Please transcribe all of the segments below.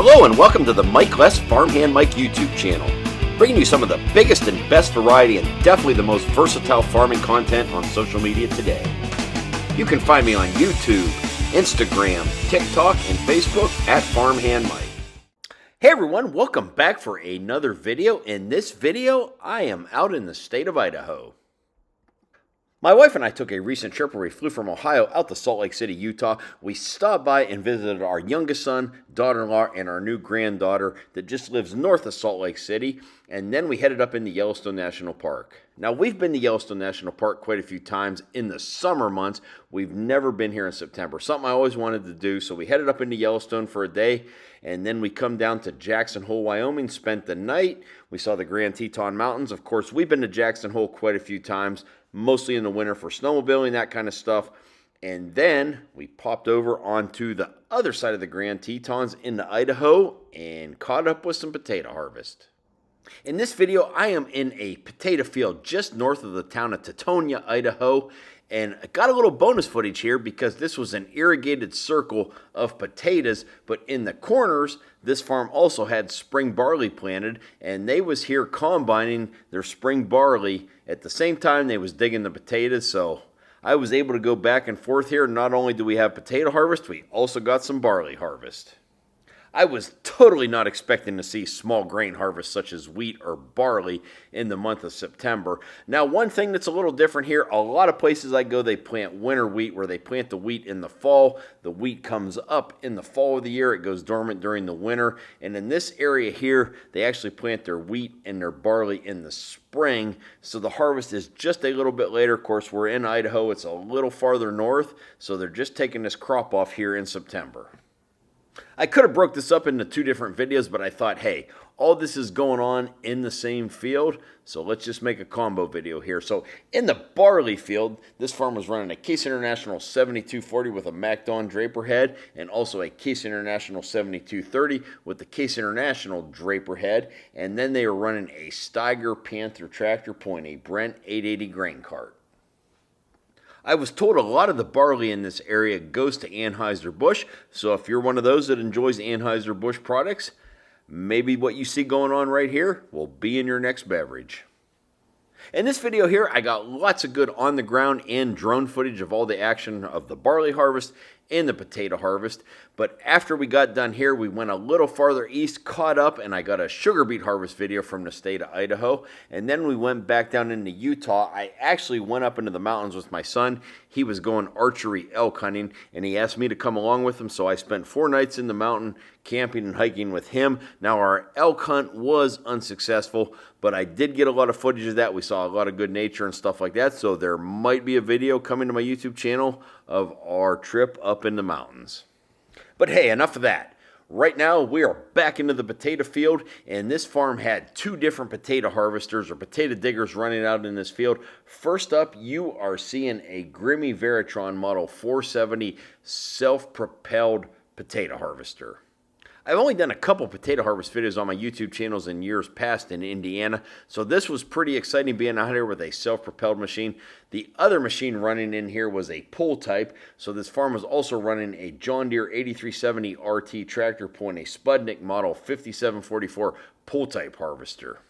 Hello and welcome to the Mike Less Farmhand Mike YouTube channel, bringing you some of the biggest and best variety and definitely the most versatile farming content on social media today. You can find me on YouTube, Instagram, TikTok, and Facebook at Farmhand Mike. Hey everyone, welcome back for another video. In this video, I am out in the state of Idaho. My wife and I took a recent trip where we flew from Ohio out to Salt Lake City, Utah. We stopped by and visited our youngest son, daughter-in-law, and our new granddaughter that just lives north of Salt Lake City. And then we headed up into Yellowstone National Park. Now, we've been to Yellowstone National Park quite a few times in the summer months. We've never been here in September. Something I always wanted to do. So we headed up into Yellowstone for a day. And then we come down to Jackson Hole, Wyoming, spent the night. We saw the Grand Teton Mountains. Of course, we've been to Jackson Hole quite a few times, mostly in the winter for snowmobiling, that kind of stuff. And then we popped over onto the other side of the Grand Tetons into Idaho and caught up with some potato harvest. In this video, I am in a potato field just north of the town of Tetonia, Idaho. And I got a little bonus footage here because this was an irrigated circle of potatoes, but in the corners, this farm also had spring barley planted, and they was here combining their spring barley at the same time they was digging the potatoes. So I was able to go back and forth here. Not only do we have potato harvest, we also got some barley harvest. I was totally not expecting to see small grain harvests such as wheat or barley in the month of September. Now, one thing that's a little different here, a lot of places I go, they plant winter wheat where they plant the wheat in the fall. The wheat comes up in the fall of the year. It goes dormant during the winter. And in this area here, they actually plant their wheat and their barley in the spring. So the harvest is just a little bit later. Of course, we're in Idaho. It's a little farther north. So they're just taking this crop off here in September. I could have broke this up into two different videos, but I thought, hey, all this is going on in the same field, so let's just make a combo video here. So in the barley field, this farm was running a Case International 7240 with a MacDon draper head, and also a Case International 7230 with the Case International draper head, and then they were running a Steiger Panther tractor pulling a Brent 880 grain cart. I was told a lot of the barley in this area goes to Anheuser-Busch, so if you're one of those that enjoys Anheuser-Busch products, maybe what you see going on right here will be in your next beverage. In this video here, I got lots of good on-the-ground and drone footage of all the action of the barley harvest and the potato harvest. But after we got done here, we went a little farther east, caught up, and I got a sugar beet harvest video from the state of Idaho. And then we went back down into Utah. I actually went up into the mountains with my son. He was going archery elk hunting, and he asked me to come along with him. So I spent 4 nights in the mountain camping and hiking with him. Now, our elk hunt was unsuccessful, but I did get a lot of footage of that. We saw a lot of good nature and stuff like that. So there might be a video coming to my YouTube channel of our trip up in the mountains. But hey, enough of that. Right now, we are back into the potato field, and this farm had 2 different potato harvesters or potato diggers running out in this field. First up, you are seeing a Grimmy Veritron Model 470 self-propelled potato harvester. I've only done a couple potato harvest videos on my YouTube channels in years past in Indiana, so this was pretty exciting being out here with a self-propelled machine. The other machine running in here was a pull type, so this farm was also running a John Deere 8370 RT tractor pulling a Spudnik Model 5744 pull type harvester.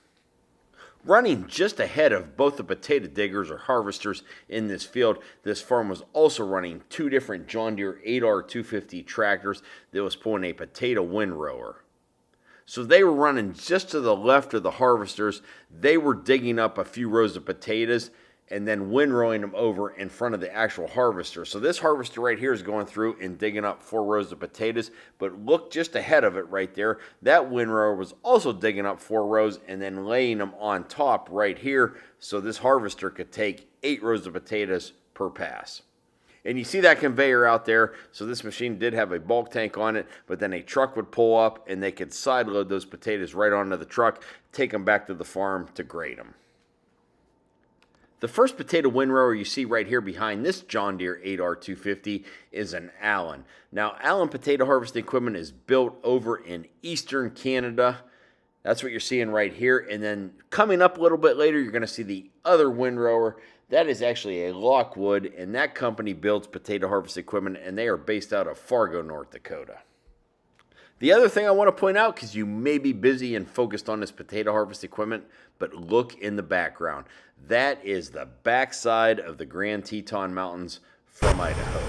Running just ahead of both the potato diggers or harvesters in this field, this farm was also running 2 different John Deere 8R250 tractors that was pulling a potato windrower. So they were running just to the left of the harvesters. They were digging up a few rows of potatoes and then windrowing them over in front of the actual harvester. So this harvester right here is going through and digging up 4 rows of potatoes, but look just ahead of it right there. That windrower was also digging up 4 rows and then laying them on top right here, so this harvester could take 8 rows of potatoes per pass. And you see that conveyor out there, so this machine did have a bulk tank on it, but then a truck would pull up and they could side load those potatoes right onto the truck, take them back to the farm to grade them. The first potato windrower you see right here behind this John Deere 8R250 is an Allen. Now, Allen potato harvesting equipment is built over in eastern Canada. That's what you're seeing right here. And then coming up a little bit later, you're going to see the other windrower. That is actually a Lockwood, and that company builds potato harvest equipment, and they are based out of Fargo, North Dakota. The other thing I want to point out, because you may be busy and focused on this potato harvest equipment, but look in the background. That is the backside of the Grand Teton Mountains from Idaho.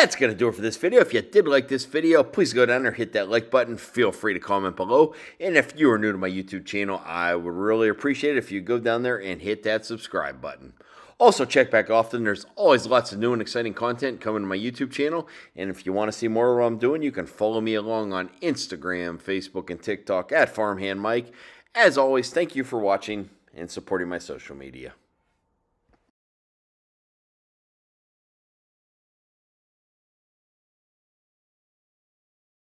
That's going to do it for this video. If you did like this video, please go down there, hit that like button. Feel free to comment below. And if you are new to my YouTube channel, I would really appreciate it if you go down there and hit that subscribe button. Also, check back often. There's always lots of new and exciting content coming to my YouTube channel. And if you want to see more of what I'm doing, you can follow me along on Instagram, Facebook, and TikTok at Farmhand Mike. As always, thank you for watching and supporting my social media.